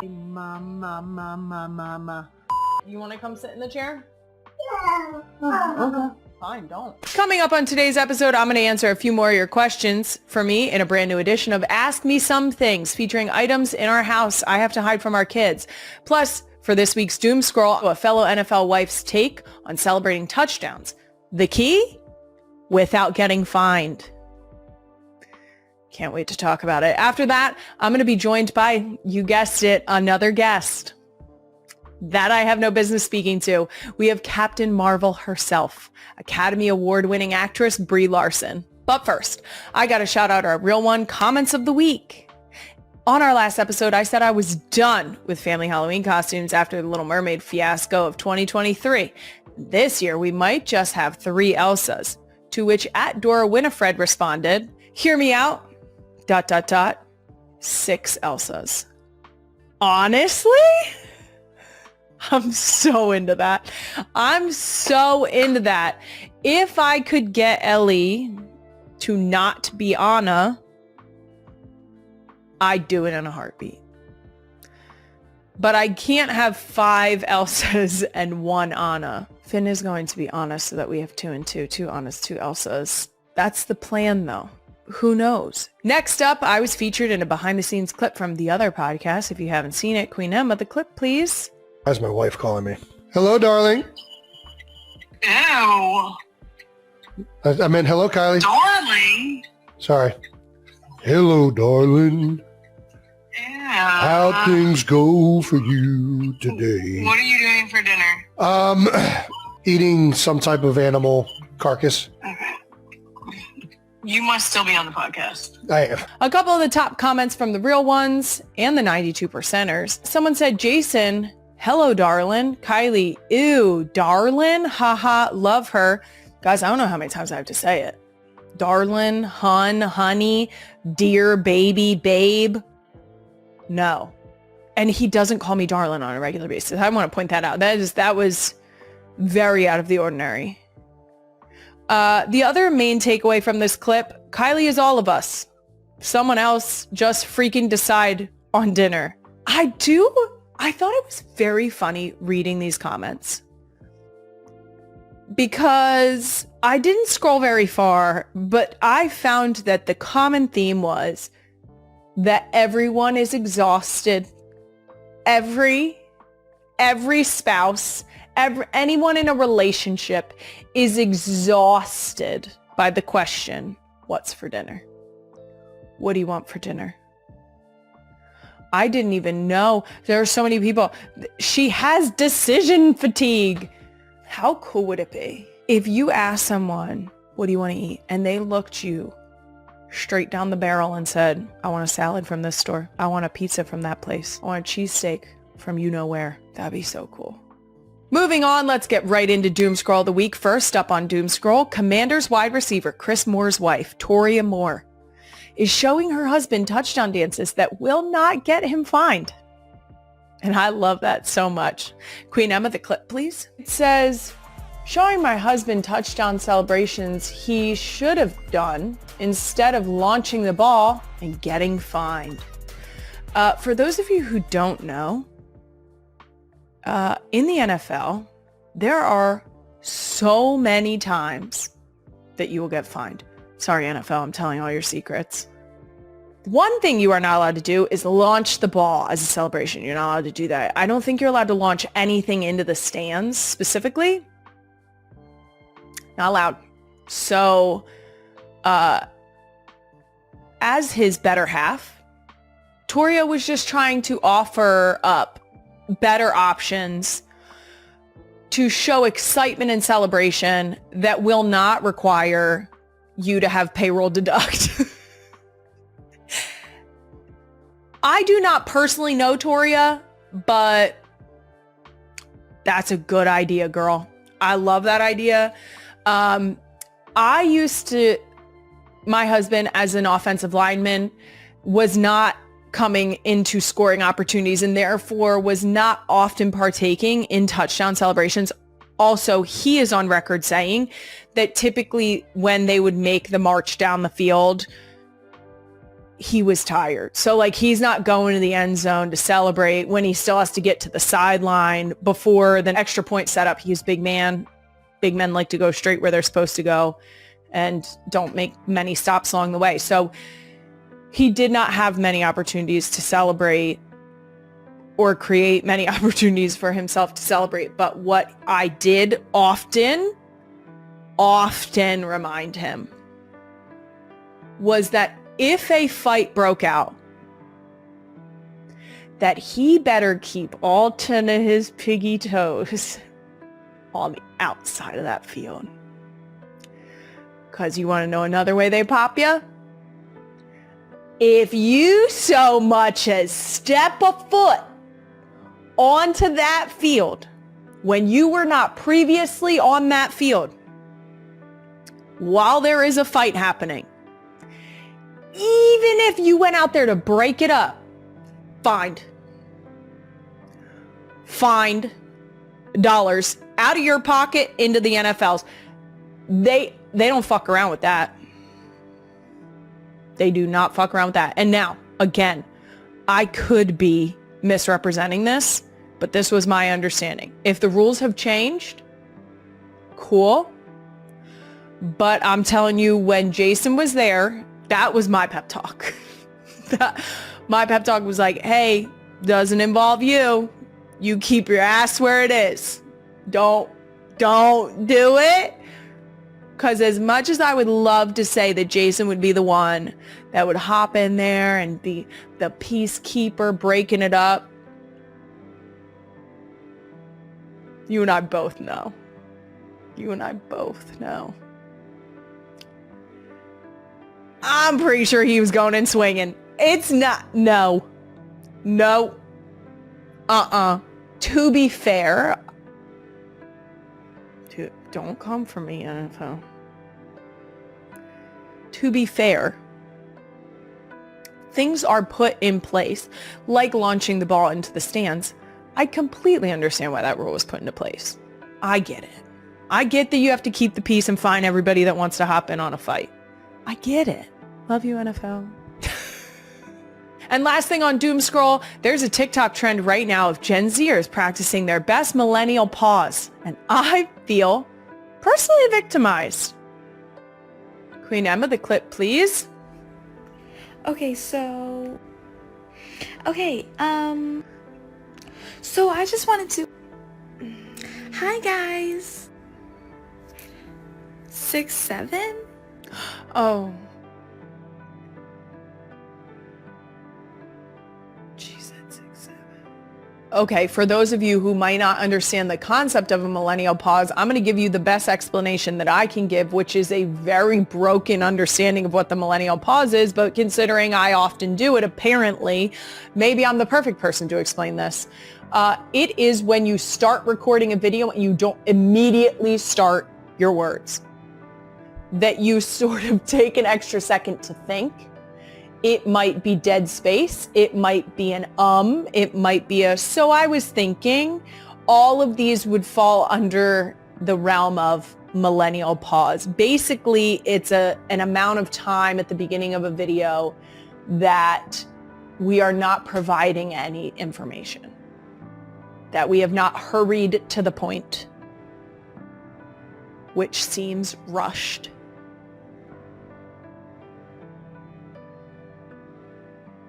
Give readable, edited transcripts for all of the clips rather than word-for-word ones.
Mama. You want to come sit in the chair? Yeah. Oh, okay. Fine, don't. Coming up on today's episode, I'm going to answer a few more of your questions for me in a brand new edition of Ask Me Some Things, featuring items in our house I have to hide from our kids. Plus, for this week's Doomscroll, a fellow NFL wife's take on celebrating touchdowns. The key? Without getting fined. Can't wait to talk about it. After that, I'm going to be joined by, you guessed it, another guest that I have no business speaking to. We have Captain Marvel herself, Academy Award-winning actress Brie Larson. But first, I got to shout out our real one comments of the week. On our last episode, I said I was done with family Halloween costumes after the Little Mermaid fiasco of 2023. This year, we might just have 3 Elsas, to which @Dora Winifred responded, hear me out, ... 6 Elsas. Honestly? I'm so into that. If I could get Ellie to not be Anna, I'd do it in a heartbeat. But I can't have 5 Elsas and 1 Anna. Finn is going to be Anna so that we have 2 and 2. 2 Annas, 2 Elsas. That's the plan, though. Who knows? Next up, I was featured in a behind-the-scenes clip from the other podcast. If you haven't seen it, Queen Emma, the clip, please. How's my wife calling me? Hello, darling. Ew. I meant hello, Kylie. Darling. Sorry. Hello, darling. Yeah. How things go for you today? What are you doing for dinner? Eating some type of animal carcass. Okay. You must still be on the podcast. I am. A couple of the top comments from the real ones and the 92%ers. Someone said, Jason, hello, darling. Kylie, ew, darling. Haha, love her. Guys, I don't know how many times I have to say it. Darling, hun, honey, dear, baby, babe. No. And he doesn't call me darling on a regular basis. I want to point that out. That was very out of the ordinary. The other main takeaway from this clip, Kylie is all of us. Someone else just freaking decide on dinner. I thought it was very funny reading these comments because I didn't scroll very far, but I found that the common theme was that everyone is exhausted. Every spouse, anyone in a relationship is exhausted by the question, what's for dinner? What do you want for dinner? I didn't even know. There are so many people. She has decision fatigue. How cool would it be if you asked someone, what do you want to eat? And they looked you straight down the barrel and said, I want a salad from this store. I want a pizza from that place. I want a cheesesteak from you know where. That'd be so cool. Moving on, let's get right into Doomscroll of the week. First up on Doomscroll, Commanders wide receiver Chris Moore's wife, Toria Moore, is showing her husband touchdown dances that will not get him fined. And I love that so much. Queen Emma, the clip, please. It says, showing my husband touchdown celebrations he should have done instead of launching the ball and getting fined. For those of you who don't know, in the NFL, there are so many times that you will get fined. Sorry, NFL, I'm telling all your secrets. One thing you are not allowed to do is launch the ball as a celebration. You're not allowed to do that. I don't think you're allowed to launch anything into the stands specifically. Not allowed. So, as his better half, Toria was just trying to offer up better options to show excitement and celebration that will not require you to have payroll deduct. I do not personally know Toria, but that's a good idea, girl. I love that idea. My husband as an offensive lineman was not coming into scoring opportunities and therefore was not often partaking in touchdown celebrations. Also, he is on record saying that typically when they would make the march down the field, he was tired. So like he's not going to the end zone to celebrate when he still has to get to the sideline before the extra point setup. He's big man. Big men like to go straight where they're supposed to go and don't make many stops along the way. So he did not have many opportunities to celebrate or create many opportunities for himself to celebrate. But what I did often remind him was that if a fight broke out, that he better keep all 10 of his piggy toes on the outside of that field. Because you want to know another way they pop you? If you so much as step a foot onto that field when you were not previously on that field while there is a fight happening, even if you went out there to break it up, fined dollars out of your pocket into the NFL's. They don't fuck around with that. They do not fuck around with that. And now, again, I could be misrepresenting this, but this was my understanding. If the rules have changed, cool. But I'm telling you, when Jason was there, that was my pep talk. My pep talk was like, hey, doesn't involve you. You keep your ass where it is. Don't do it. Because as much as I would love to say that Jason would be the one that would hop in there and be the peacekeeper breaking it up, you and I both know. I'm pretty sure he was going and swinging. It's not. No. To be fair, don't come for me, NFL. To be fair, things are put in place, like launching the ball into the stands. I completely understand why that rule was put into place. I get it. I get that you have to keep the peace and fine everybody that wants to hop in on a fight. I get it. Love you, NFL. And last thing on Doomscroll, there's a TikTok trend right now of Gen Zers practicing their best millennial pause. And I feel personally victimized. Queen Emma, the clip, please. Okay, so I just wanted to... Hi, guys. 6'7"? Oh. Okay, for those of you who might not understand the concept of a millennial pause, I'm going to give you the best explanation that I can give, which is a very broken understanding of what the millennial pause is, but considering I often do it, apparently, maybe I'm the perfect person to explain this. It is when you start recording a video and you don't immediately start your words. That you sort of take an extra second to think. It might be dead space. It might be an it might be a, so I was thinking. All of these would fall under the realm of millennial pause. Basically, it's an amount of time at the beginning of a video that we are not providing any information, that we have not hurried to the point, which seems rushed.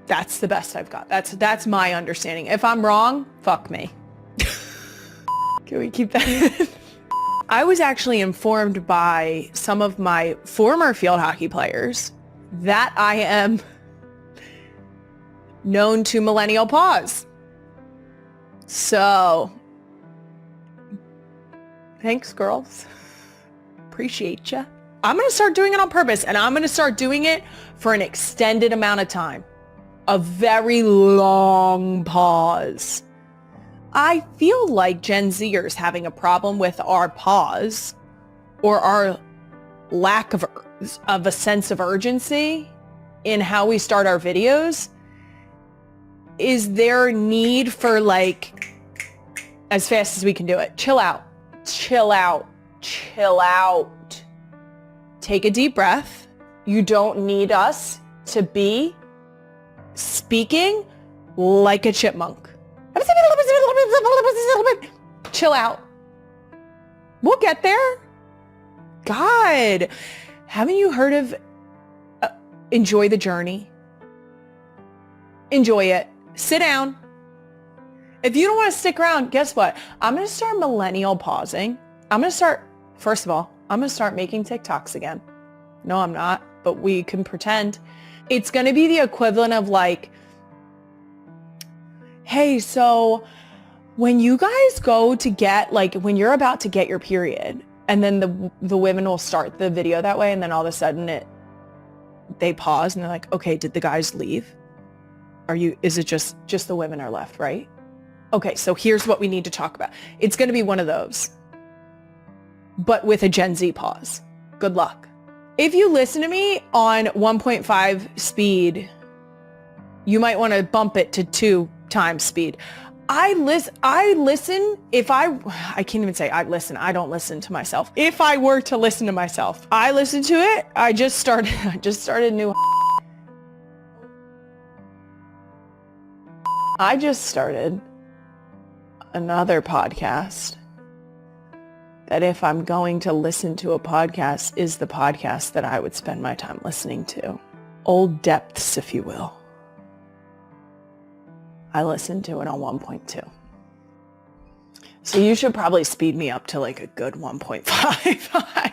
That's the best I've got. That's my understanding. If I'm wrong, fuck me. Can we keep that? I was actually informed by some of my former field hockey players that I am known to millennial pause. So, thanks, girls. Appreciate ya. I'm going to start doing it on purpose, and I'm going to start doing it for an extended amount of time. A very long pause. I feel like Gen Zers having a problem with our pause or our lack of a sense of urgency in how we start our videos is their need for, like, as fast as we can do it. Chill out. Take a deep breath. You don't need us to be speaking like a chipmunk. Chill out. We'll get there. God, haven't you heard of enjoy the journey? Enjoy it. Sit down. If you don't want to stick around, guess what? I'm going to start millennial pausing. First of all, I'm going to start making TikToks again. No, I'm not, but we can pretend. It's going to be the equivalent of like, hey, so when you guys go to get, like, when you're about to get your period, and then the women will start the video that way, and then all of a sudden they pause and they're like, okay, did the guys leave? Is it just the women are left, right? Okay, so here's what we need to talk about. It's going to be one of those, but with a Gen Z pause. Good luck. If you listen to me on 1.5 speed, you might want to bump it to 2 times speed. I listen, I can't even say I listen. I don't listen to myself. If I were to listen to myself, I listen to it. I just started new. I just started another podcast that if I'm going to listen to a podcast is the podcast that I would spend my time listening to. Old depths, if you will. I listened to it on 1.2. So you should probably speed me up to like a good 1.5.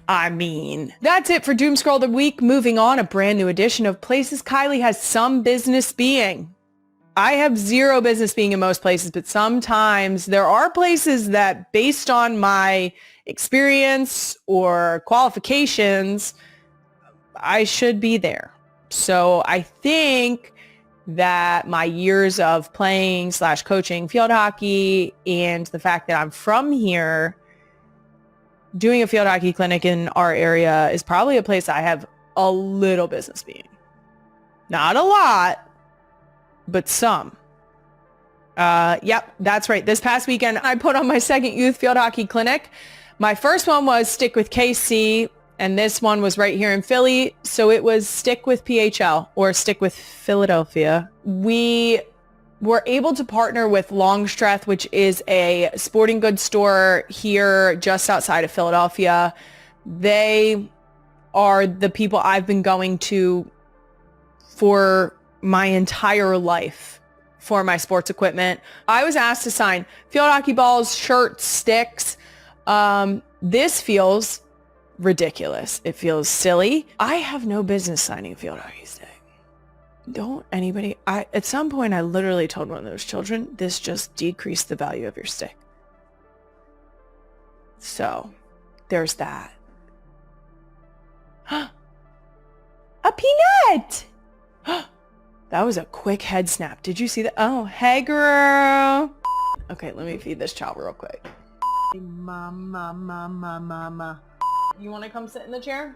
I mean, that's it for Doomscroll of the week. Moving on, a brand new edition of places Kylie has some business being. I have zero business being in most places, but sometimes there are places that based on my experience or qualifications, I should be there. So I think that my years of playing / coaching field hockey and the fact that I'm from here, doing a field hockey clinic in our area is probably a place I have a little business being. Not a lot, but some. Yep, that's right. This past weekend, I put on my second youth field hockey clinic. My first one was Stick with KC, and this one was right here in Philly. So it was Stick with PHL or Stick with Philadelphia. We were able to partner with Longstreth, which is a sporting goods store here just outside of Philadelphia. They are the people I've been going to for my entire life for my sports equipment. I was asked to sign field hockey balls, shirts, sticks. This feels ridiculous. It feels silly. I have no business signing a field hockey stick. Don't anybody. At some point, I literally told one of those children, this just decreased the value of your stick. So there's that. A peanut! That was a quick head snap. Did you see that? Oh, hey, girl. Okay, let me feed this child real quick. Mama. You want to come sit in the chair?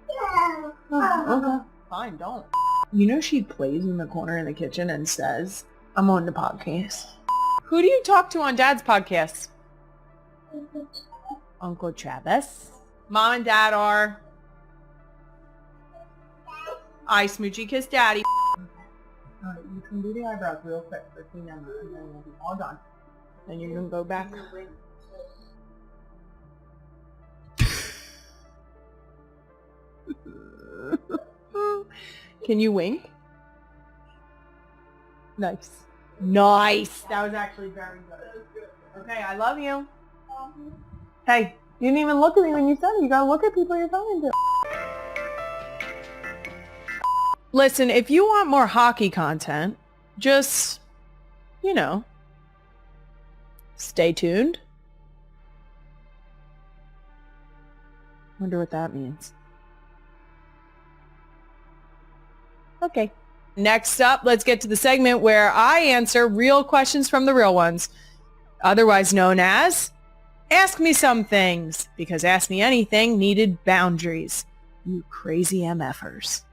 Yeah. Oh, okay. Fine, don't. You know she plays in the corner in the kitchen and says, I'm on the podcast. Who do you talk to on Dad's podcast? Uncle Travis. Mom and Dad are... I smoochie kiss Daddy. All right, you can do the eyebrows real quick for Tina, and then we'll be all done. Then you're going to go back. Can you wink? Nice. Nice. That was actually very good. Okay, I love you. Hey, you didn't even look at me when you said it. You gotta look at people you're talking to. Listen, if you want more hockey content, just, stay tuned. Wonder what that means. Okay. Next up, let's get to the segment where I answer real questions from the real ones, otherwise known as Ask Me Some Things, because Ask Me Anything needed boundaries. You crazy MFers.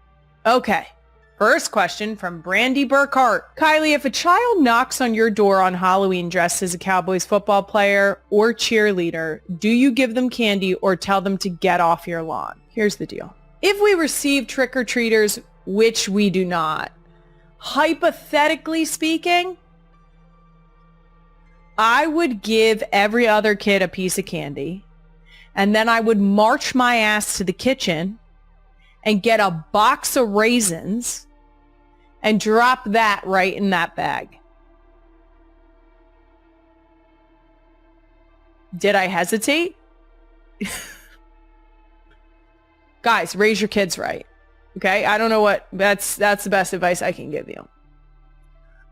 Okay. First question from Brandy Burkhart. Kylie, if a child knocks on your door on Halloween dressed as a Cowboys football player or cheerleader, do you give them candy or tell them to get off your lawn? Here's the deal. If we receive trick-or-treaters, which we do not, hypothetically speaking, I would give every other kid a piece of candy, and then I would march my ass to the kitchen and get a box of raisins and drop that right in that bag. Did I hesitate? Guys, raise your kids right. Okay? I don't know what, that's the best advice I can give you.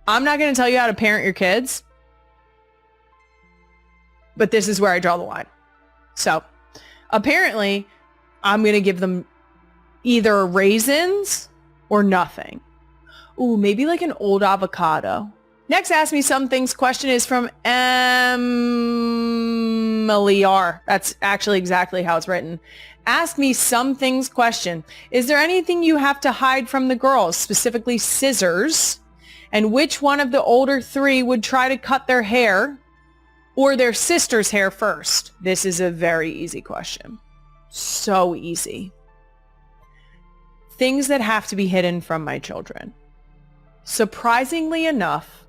I'm not going to tell you how to parent your kids, but this is where I draw the line. So apparently I'm going to give them either raisins or nothing. Ooh, maybe like an old avocado. Next Ask Me Some Things question is from Emily R. That's actually exactly how it's written. Ask me some things question. Is there anything you have to hide from the girls, specifically scissors? And which one of the older three would try to cut their hair or their sister's hair first? This is a very easy question. So easy. Things that have to be hidden from my children. Surprisingly enough,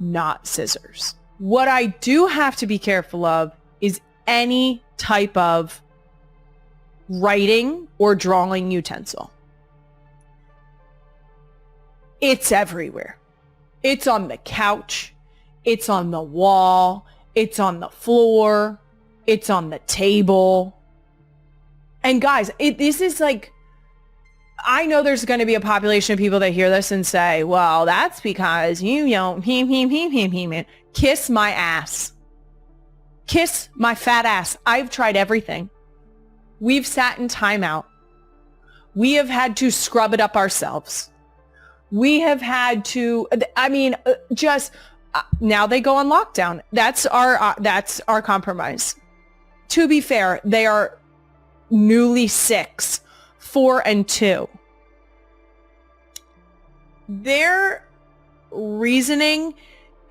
not scissors. What I do have to be careful of is any type of writing or drawing utensil. It's everywhere. It's on the couch. It's on the wall. It's on the floor. It's on the table. And guys, this is like, I know there's going to be a population of people that hear this and say, well, that's because you don't kiss my ass. Kiss my fat ass. I've tried everything. We've sat in timeout. We have had to scrub it up ourselves. We have had to, now they go on lockdown. That's our compromise. To be fair, they are newly 6, 4, and 2. Their reasoning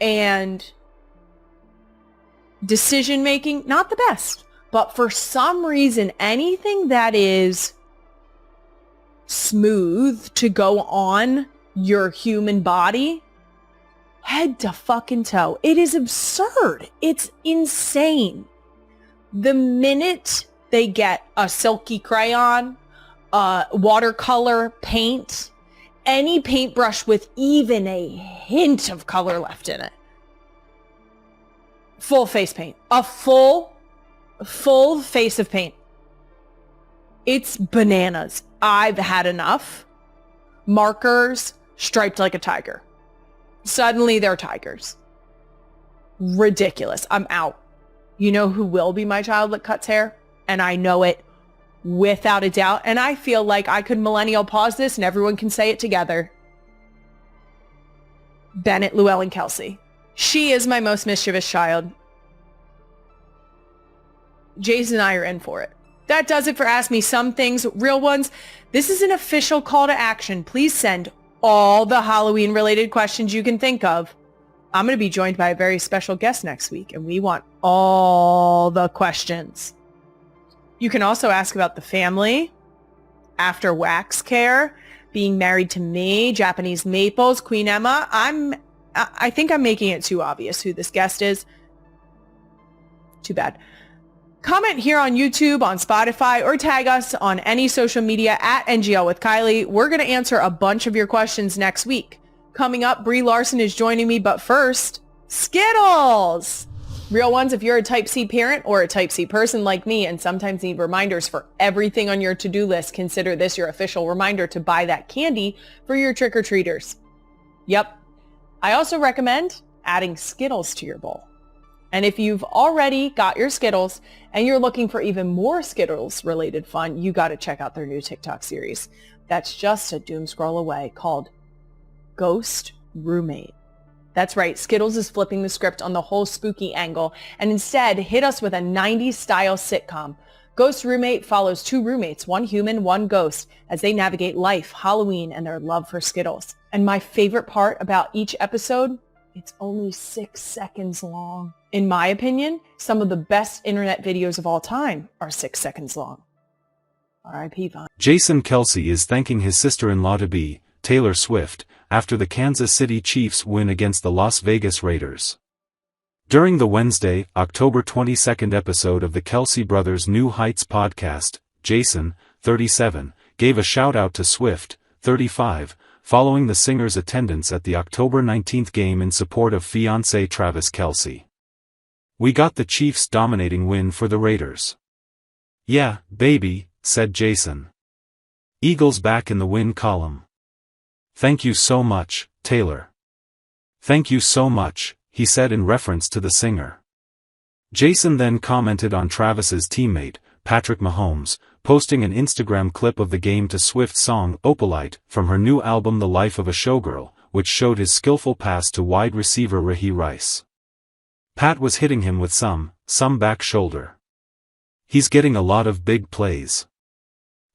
and decision making, not the best. But for some reason, anything that is smooth to go on your human body, head to fucking toe. It is absurd. It's insane. The minute they get a silky crayon, watercolor paint, any paintbrush with even a hint of color left in it, full face paint, a full face of paint. It's bananas. I've had enough. Markers striped like a tiger. Suddenly they're tigers. Ridiculous. I'm out. You know who will be my child that cuts hair? And I know it without a doubt. And I feel like I could millennial pause this and everyone can say it together. Bennett, Llewellyn, Kelce. She is my most mischievous child. Jason and I are in for it. That does it for Ask Me Some Things, real ones. This is an official call to action. Please send all the Halloween related questions you can think of. I'm going to be joined by a very special guest next week, and we want all the questions. You can also ask about the family, after wax care, being married to me, Japanese maples, Queen Emma. I think I'm making it too obvious who this guest is. Too bad. Comment here on YouTube, on Spotify, or tag us on any social media at NGL with Kylie. We're going to answer a bunch of your questions next week. Coming up, Brie Larson is joining me, but first, Skittles! Real ones, if you're a Type C parent or a Type C person like me and sometimes need reminders for everything on your to-do list, consider this your official reminder to buy that candy for your trick-or-treaters. Yep. I also recommend adding Skittles to your bowl. And if you've already got your Skittles and you're looking for even more Skittles-related fun, you got to check out their new TikTok series. That's just a Doomscroll away, called Ghost Roommate. That's right, Skittles is flipping the script on the whole spooky angle and instead hit us with a 90s-style sitcom. Ghost Roommate follows 2 roommates, one human, one ghost, as they navigate life, Halloween, and their love for Skittles. And my favorite part about each episode, it's only 6 seconds long. In my opinion, some of the best internet videos of all time are 6 seconds long. R.I.P. Vine. Jason Kelce is thanking his sister-in-law to be Taylor Swift, after the Kansas City Chiefs win against the Las Vegas Raiders. During the Wednesday, October 22 episode of the Kelce Brothers' New Heights podcast, Jason, 37, gave a shout-out to Swift, 35, following the singer's attendance at the October 19 game in support of fiancé Travis Kelce. "We got the Chiefs' dominating win for the Raiders." "Yeah, baby," said Jason. "Eagles back in the win column." "Thank you so much, Taylor." "Thank you so much," he said in reference to the singer. Jason then commented on Travis's teammate, Patrick Mahomes, posting an Instagram clip of the game to Swift's song Opalite from her new album The Life of a Showgirl, which showed his skillful pass to wide receiver Raheem Rice. Pat was hitting him with some back shoulder. "He's getting a lot of big plays."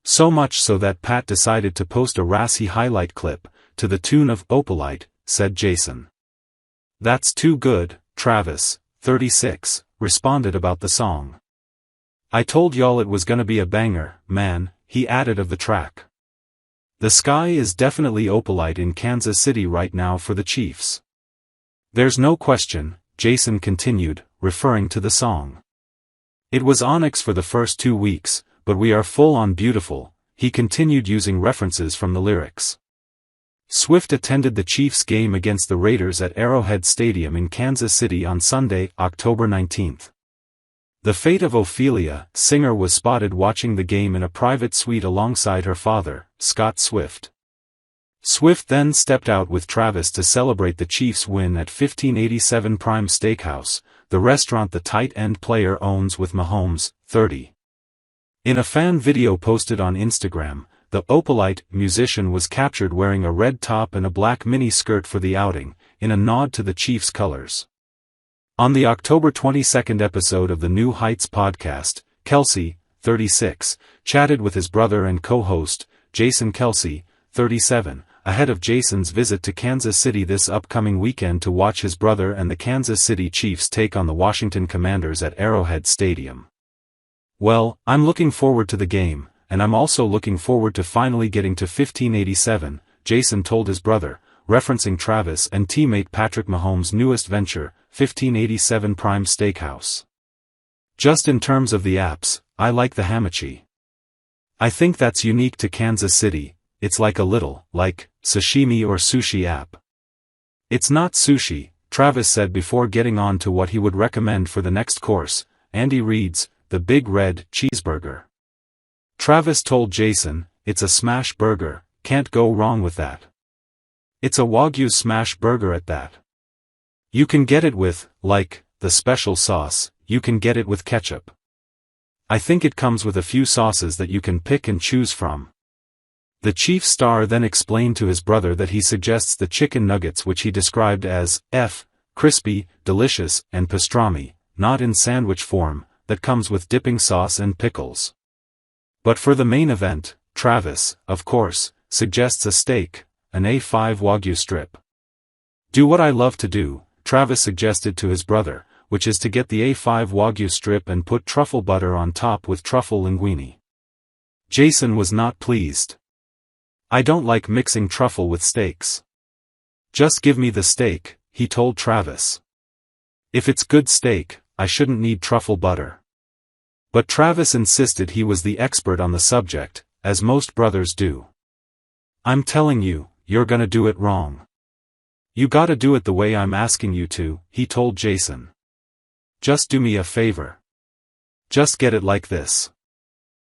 So much so that Pat decided to post a Rassi highlight clip, to the tune of Opalite, said Jason. "That's too good," Travis, 36, responded about the song. "I told y'all it was gonna be a banger, man," he added of the track. "The sky is definitely opalite in Kansas City right now for the Chiefs. There's no question," Jason continued, referring to the song. "It was onyx for the first 2 weeks, but we are full on beautiful," he continued using references from the lyrics. Swift attended the Chiefs game against the Raiders at Arrowhead Stadium in Kansas City on Sunday, October 19. The fate of Ophelia, singer, was spotted watching the game in a private suite alongside her father, Scott Swift. Swift then stepped out with Travis to celebrate the Chiefs' win at 1587 Prime Steakhouse, the restaurant the tight end player owns with Mahomes, 30. In a fan video posted on Instagram, the Opalite musician was captured wearing a red top and a black mini skirt for the outing, in a nod to the Chiefs' colors. On the October 22 episode of the New Heights podcast, Kelce, 36, chatted with his brother and co-host, Jason Kelce, 37, ahead of Jason's visit to Kansas City this upcoming weekend to watch his brother and the Kansas City Chiefs take on the Washington Commanders at Arrowhead Stadium. "Well, I'm looking forward to the game, and I'm also looking forward to finally getting to 1587, Jason told his brother, referencing Travis and teammate Patrick Mahomes' newest venture, 1587 Prime Steakhouse. "Just in terms of the apps, I like the hamachi. I think that's unique to Kansas City. It's like a little, sashimi or sushi app." "It's not sushi," Travis said before getting on to what he would recommend for the next course, Andy Reid's, the Big Red Cheeseburger. Travis told Jason, "It's a smash burger, can't go wrong with that. It's a Wagyu smash burger at that. You can get it with, the special sauce, you can get it with ketchup. I think it comes with a few sauces that you can pick and choose from." The Chiefs star then explained to his brother that he suggests the chicken nuggets, which he described as crispy, delicious, and pastrami, not in sandwich form, that comes with dipping sauce and pickles. But for the main event, Travis, of course, suggests a steak, an A5 Wagyu strip. "Do what I love to do," Travis suggested to his brother, which is to get the A5 Wagyu strip and put truffle butter on top with truffle linguine. Jason was not pleased. "I don't like mixing truffle with steaks. Just give me the steak," he told Travis. "If it's good steak, I shouldn't need truffle butter." But Travis insisted he was the expert on the subject, as most brothers do. "I'm telling you, you're gonna do it wrong. You gotta do it the way I'm asking you to," he told Jason. "Just do me a favor. Just get it like this."